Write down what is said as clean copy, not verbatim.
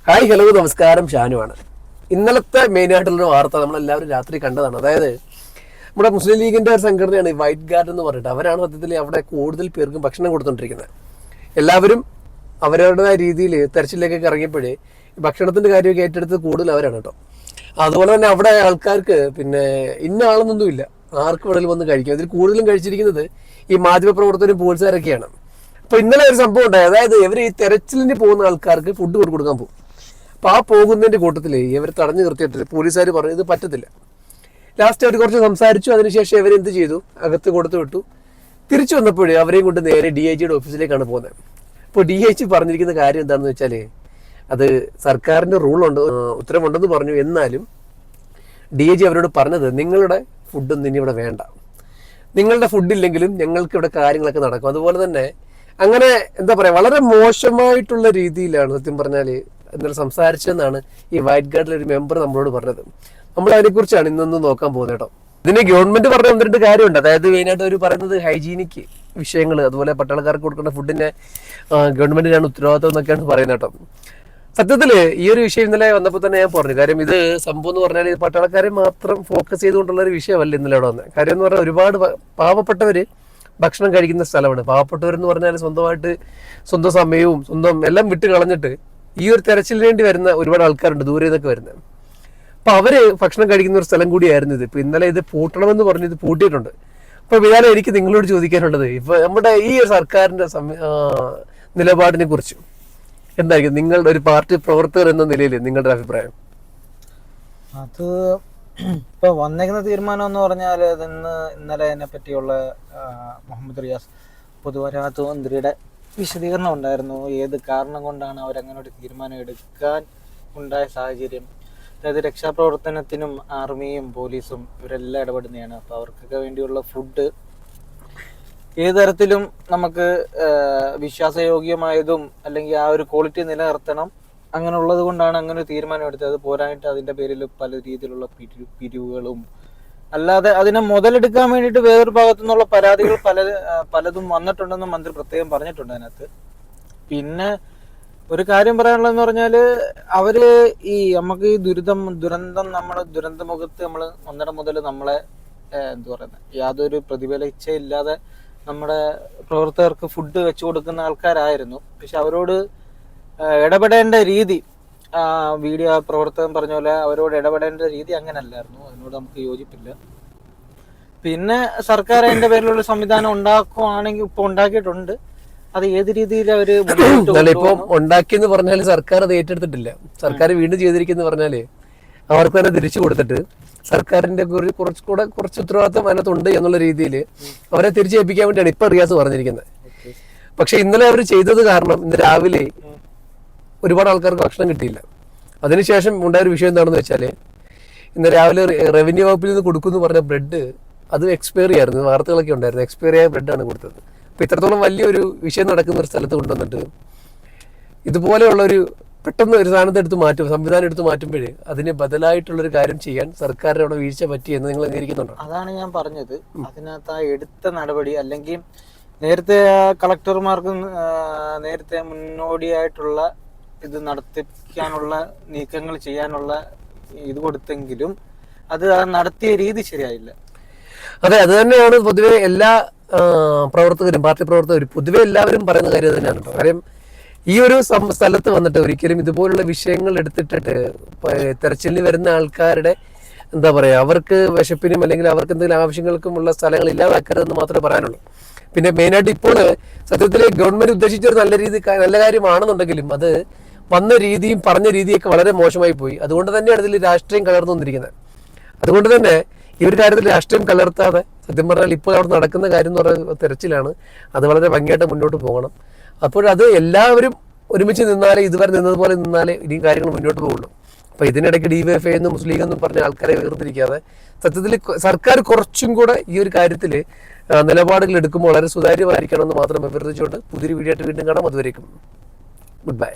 Hi hello നമസ്കാരം, ഷാനുവാണ്. ഇന്നലത്തെ മെയിനായിട്ടുള്ളൊരു വാർത്ത നമ്മളെല്ലാവരും രാത്രി കണ്ടതാണ്. അതായത് നമ്മുടെ മുസ്ലിം ലീഗിൻ്റെ ഒരു സംഘടനയാണ് വൈറ്റ് ഗാർഡ് എന്ന് പറഞ്ഞിട്ട്. അവരാണ് സത്യത്തിൽ അവിടെ കൂടുതൽ പേർക്കും ഭക്ഷണം കൊടുത്തുകൊണ്ടിരിക്കുന്നത്. എല്ലാവരും അവരവരുടേതായ രീതിയിൽ തെരച്ചിലേക്കൊക്കെ ഇറങ്ങിയപ്പോഴേ ഭക്ഷണത്തിൻ്റെ കാര്യമൊക്കെ ഏറ്റെടുത്ത് കൂടുതൽ അവരാണ് കേട്ടോ. അതുപോലെ തന്നെ അവിടെ ആൾക്കാർക്ക് പിന്നെ ഇന്ന ആളെന്നൊന്നുമില്ല, ആർക്ക് വേണമെങ്കിലും വന്ന് കഴിക്കാം. ഇതിൽ കൂടുതലും കഴിച്ചിരിക്കുന്നത് ഈ മാധ്യമപ്രവർത്തകരും പോലീസുകാരൊക്കെയാണ്. അപ്പോൾ ഇന്നലെ ഒരു സംഭവം ഉണ്ടായി. അതായത് ഇവർ ഈ തെരച്ചിലിന് പോകുന്ന ആൾക്കാർക്ക് ഫുഡ് കൊടുക്കാൻ പോകും. അപ്പോൾ ആ പോകുന്നതിൻ്റെ കൂട്ടത്തിൽ ഇവർ തടഞ്ഞു നിർത്തിയിട്ട് പോലീസുകാർ പറഞ്ഞു ഇത് പറ്റത്തില്ല. ലാസ്റ്റ് അവർ കുറച്ച് സംസാരിച്ചു. അതിനുശേഷം ഇവരെന്ത് ചെയ്തു, അകത്ത് കൊടുത്തു വിട്ടു. തിരിച്ചു വന്നപ്പോഴേ അവരെയും കൊണ്ട് നേരെ DIGയുടെ ഓഫീസിലേക്കാണ് പോകുന്നത്. അപ്പോൾ DIG പറഞ്ഞിരിക്കുന്ന കാര്യം എന്താണെന്ന് വെച്ചാൽ അത് സർക്കാരിൻ്റെ റൂളുണ്ട്, ഉത്തരവുണ്ടെന്ന് പറഞ്ഞു. എന്നാലും DIG അവരോട് പറഞ്ഞത് നിങ്ങളുടെ ഫുഡൊന്നും ഇനി ഇവിടെ വേണ്ട, നിങ്ങളുടെ ഫുഡില്ലെങ്കിലും ഞങ്ങൾക്ക് ഇവിടെ കാര്യങ്ങളൊക്കെ നടക്കും. അതുപോലെ തന്നെ അങ്ങനെ എന്താ പറയുക, വളരെ മോശമായിട്ടുള്ള രീതിയിലാണ് സത്യം പറഞ്ഞാൽ ഇന്നലെ സംസാരിച്ചതെന്നാണ് ഈ വൈറ്റ് ഗാർഡിലെ ഒരു മെമ്പർ നമ്മളോട് പറഞ്ഞത്. നമ്മൾ അതിനെക്കുറിച്ചാണ് ഇന്നൊന്ന് നോക്കാൻ പോകുന്നത് കേട്ടോ. ഇതിന് ഗവൺമെന്റ് പറഞ്ഞ ഒന്ന് രണ്ട് കാര്യമുണ്ട്. അതായത് മെയിനായിട്ട് അവർ പറയുന്നത് ഹൈജീനിക് വിഷയങ്ങൾ, അതുപോലെ പട്ടാളക്കാർക്ക് കൊടുക്കുന്ന ഫുഡിനെ ഗവൺമെന്റിനാണ് ഉത്തരവാദിത്വം എന്നൊക്കെയാണ് പറയുന്നത് കേട്ടോ. സത്യത്തിൽ ഈ ഒരു വിഷയം ഇന്നലെ വന്നപ്പോൾ തന്നെ ഞാൻ പറഞ്ഞു. കാര്യം ഇത് സംഭവം എന്ന് പറഞ്ഞാൽ പട്ടാളക്കാരെ മാത്രം ഫോക്കസ് ചെയ്തുകൊണ്ടുള്ള ഒരു വിഷയമല്ല ഇന്നലെ അവിടെ വന്നത്. കാര്യം എന്ന് പറഞ്ഞാൽ ഒരുപാട് പാവപ്പെട്ടവർ ഭക്ഷണം കഴിക്കുന്ന സ്ഥലമാണ്. പാവപ്പെട്ടവരെന്ന് പറഞ്ഞാൽ സ്വന്തമായിട്ട് സ്വന്തം സമയവും സ്വന്തം എല്ലാം വിട്ട് കളഞ്ഞിട്ട് ഈ ഒരു തെരച്ചിലിന് വേണ്ടി വരുന്ന ഒരുപാട് ആൾക്കാരുണ്ട്, ദൂരെ നിന്നൊക്കെ വരുന്നത്. അപ്പോൾ അവര് ഭക്ഷണം കഴിക്കുന്ന ഒരു സ്ഥലം കൂടിയായിരുന്നു ഇത്. ഇപ്പൊ ഇന്നലെ ഇത് പൂട്ടണമെന്ന് പറഞ്ഞ് ഇത് പൂട്ടിയിട്ടുണ്ട്. അപ്പൊ വിചാരം എനിക്ക് നിങ്ങളോട് ചോദിക്കാനുള്ളത്, ഇപ്പൊ നമ്മുടെ ഈ ഒരു സർക്കാരിന്റെ നിലപാടിനെ കുറിച്ച് എന്തായിരിക്കും നിങ്ങളുടെ ഒരു പാർട്ടി പ്രവർത്തകർ എന്ന നിലയിൽ നിങ്ങളുടെ അഭിപ്രായം? അത് ഇപ്പൊ വന്നേക്കുന്ന തീരുമാനം എന്ന് പറഞ്ഞാൽ ഇന്നലെ അതിനെ പറ്റിയുള്ള മുഹമ്മദ് റിയാസ് പൊതുമരാമത്ത് മന്ത്രിയുടെ വിശദീകരണം ഉണ്ടായിരുന്നു. ഏത് കാരണം കൊണ്ടാണ് അവരങ്ങനെ ഒരു തീരുമാനം എടുക്കാൻ ഉണ്ടായ സാഹചര്യം. അതായത് രക്ഷാപ്രവർത്തനത്തിനും ആർമിയും പോലീസും ഇവരെല്ലാം ഇടപെടുന്നതാണ്. അപ്പോൾ അവർക്കൊക്കെ വേണ്ടിയുള്ള ഫുഡ് ഏത് തരത്തിലും നമുക്ക് വിശ്വാസയോഗ്യമായതും അല്ലെങ്കിൽ ആ ഒരു ക്വാളിറ്റി നിലനിർത്തണം. അങ്ങനെ ഉള്ളത് കൊണ്ടാണ് അങ്ങനെ ഒരു തീരുമാനം എടുത്തത്. പോരായിട്ട് അതിൻ്റെ പേരിൽ പല രീതിയിലുള്ള പിരിവുകളും അല്ലാതെ അതിനെ മുതലെടുക്കാൻ വേണ്ടിയിട്ട് വേറൊരു ഭാഗത്തു നിന്നുള്ള പരാതികൾ പലതും വന്നിട്ടുണ്ടെന്ന് മന്ത്രി പ്രത്യേകം പറഞ്ഞിട്ടുണ്ട് അതിനകത്ത്. പിന്നെ ഒരു കാര്യം പറയാനുള്ളതെന്ന് പറഞ്ഞാൽ അവര് നമുക്ക് ഈ ദുരന്തമുഖത്ത് നമ്മൾ ഒന്നിടം മുതൽ നമ്മളെ എന്താ പറയുന്നത് യാതൊരു പ്രതിഫലിച്ചയില്ലാതെ നമ്മുടെ പ്രവർത്തകർക്ക് ഫുഡ് വെച്ചു കൊടുക്കുന്ന ആൾക്കാരായിരുന്നു. പക്ഷെ അവരോട് ഇടപെടേണ്ട രീതി, വീഡിയോ പ്രവർത്തകൻ പറഞ്ഞ പോലെ അവരോട് ഇടപെടേണ്ട രീതി അങ്ങനല്ലായിരുന്നു. അതിനോട് നമുക്ക് യോജിപ്പില്ല. പിന്നെ സർക്കാർ അതിന്റെ പേരിലുള്ള സംവിധാനം ഉണ്ടാക്കുവാണെങ്കിൽ ഇപ്പൊ ഉണ്ടാക്കിയിട്ടുണ്ട്. അത് ഏത് രീതിയിൽ അവര് ഇപ്പൊ ഉണ്ടാക്കിയെന്ന് പറഞ്ഞാല് സർക്കാർ അത് ഏറ്റെടുത്തിട്ടില്ല. സർക്കാർ വീണ്ടും ചെയ്തിരിക്കുന്ന പറഞ്ഞാല് അവർക്ക് തന്നെ തിരിച്ചു കൊടുത്തിട്ട് സർക്കാരിന്റെ കുറച്ച് ഉത്തരവാദിത്വം അതിനകത്തുണ്ട് എന്നുള്ള രീതിയിൽ അവരെ തിരിച്ചേൽപ്പിക്കാൻ വേണ്ടിയാണ് ഇപ്പൊ റിയാസ് പറഞ്ഞിരിക്കുന്നത്. പക്ഷെ ഇന്നലെ അവർ ചെയ്തത് കാരണം ഇന്ന് രാവിലെ ഒരുപാട് ആൾക്കാർക്ക് ഭക്ഷണം കിട്ടിയില്ല. അതിനുശേഷം ഉണ്ടായൊരു വിഷയം എന്താണെന്ന് വെച്ചാൽ ഇന്ന് രാവിലെ റവന്യൂ വകുപ്പിൽ നിന്ന് കൊടുക്കുമെന്ന് പറഞ്ഞ ബ്രെഡ് അത് എക്സ്പയറി ആയിരുന്നു. വാർത്തകളൊക്കെ ഉണ്ടായിരുന്നു, എക്സ്പയറി ആയ ബ്രെഡാണ് കൊടുത്തത്. അപ്പോൾ ഇത്രത്തോളം വലിയൊരു വിഷയം നടക്കുന്ന ഒരു സ്ഥലത്ത് കൊണ്ടുവന്നിട്ട് ഇതുപോലെയുള്ളൊരു പെട്ടെന്ന് ഒരു സാധനത്തെ എടുത്ത് മാറ്റും, സംവിധാനം എടുത്ത് മാറ്റുമ്പോഴേ അതിന് ബദലായിട്ടുള്ളൊരു കാര്യം ചെയ്യാൻ സർക്കാരിന് അവിടെ വീഴ്ച പറ്റി എന്ന് നിങ്ങൾ അംഗീകരിക്കുന്നുണ്ടോ? അതാണ് ഞാൻ പറഞ്ഞത്. അതിനകത്ത് ആ എടുത്ത നടപടി അല്ലെങ്കിൽ നേരത്തെ കളക്ടർമാർക്ക് നേരത്തെ മുന്നോടിയായിട്ടുള്ള ഇത് നടത്തിക്കാനുള്ള നീക്കങ്ങൾ ചെയ്യാനുള്ള ഇത് കൊടുത്തെങ്കിലും അത് നടത്തിയ രീതി ശരിയായില്ല. അതെ, അത് തന്നെയാണ് പൊതുവെ എല്ലാ പ്രവർത്തകരും പാർട്ടി പ്രവർത്തകരും പൊതുവെ എല്ലാവരും പറയുന്ന കാര്യം തന്നെയാണ് കേട്ടോ. കാര്യം ഈ ഒരു സ്ഥലത്ത് വന്നിട്ട് ഒരിക്കലും ഇതുപോലുള്ള വിഷയങ്ങൾ എടുത്തിട്ടിട്ട് തെരച്ചിലിന് വരുന്ന ആൾക്കാരുടെ എന്താ പറയുക, അവർക്ക് വിശപ്പിനും അല്ലെങ്കിൽ അവർക്ക് എന്തെങ്കിലും ആവശ്യങ്ങൾക്കുമുള്ള സ്ഥലങ്ങൾ ഇല്ലാതാക്കരുതെന്ന് മാത്രമേ പറയാനുള്ളൂ. പിന്നെ മെയിനായിട്ട് ഇപ്പോൾ സത്യത്തിൽ ഗവൺമെന്റ് ഉദ്ദേശിച്ചൊരു നല്ല കാര്യമാണെന്നുണ്ടെങ്കിലും അത് വന്ന രീതിയും പറഞ്ഞ രീതിയൊക്കെ വളരെ മോശമായി പോയി. അതുകൊണ്ട് തന്നെയാണ് ഇതിൽ രാഷ്ട്രീയം കലർന്നു വന്നിരിക്കുന്നത്. അതുകൊണ്ട് തന്നെ ഈ ഒരു കാര്യത്തിൽ രാഷ്ട്രീയം കലർത്താതെ സത്യം പറഞ്ഞാൽ ഇപ്പോൾ അവിടെ നടക്കുന്ന കാര്യം എന്ന് പറയുന്നത് തെരച്ചിലാണ്. അത് വളരെ ഭംഗിയായിട്ട് മുന്നോട്ട് പോകണം. അപ്പോഴത് എല്ലാവരും ഒരുമിച്ച് നിന്നാലേ, ഇതുവരെ നിന്നതുപോലെ നിന്നാലേ ഇനി കാര്യങ്ങൾ മുന്നോട്ട് പോകുള്ളൂ. അപ്പോൾ ഇതിനിടയ്ക്ക് DYFI എന്നും മുസ്ലിം ലീഗ് എന്നും പറഞ്ഞ ആൾക്കാരെ വേർതിരിക്കാതെ സത്യത്തിൽ സർക്കാർ കുറച്ചും കൂടെ ഈ ഒരു കാര്യത്തിൽ നിലപാടുകൾ എടുക്കുമ്പോൾ വളരെ സുതാര്യമായിരിക്കണമെന്ന് മാത്രം അഭ്യർത്ഥിച്ചുകൊണ്ട് പുതിയൊരു വീഡിയോ ആയിട്ട് വീണ്ടും കാണാം. അതുവരേക്കും ഗുഡ് ബൈ.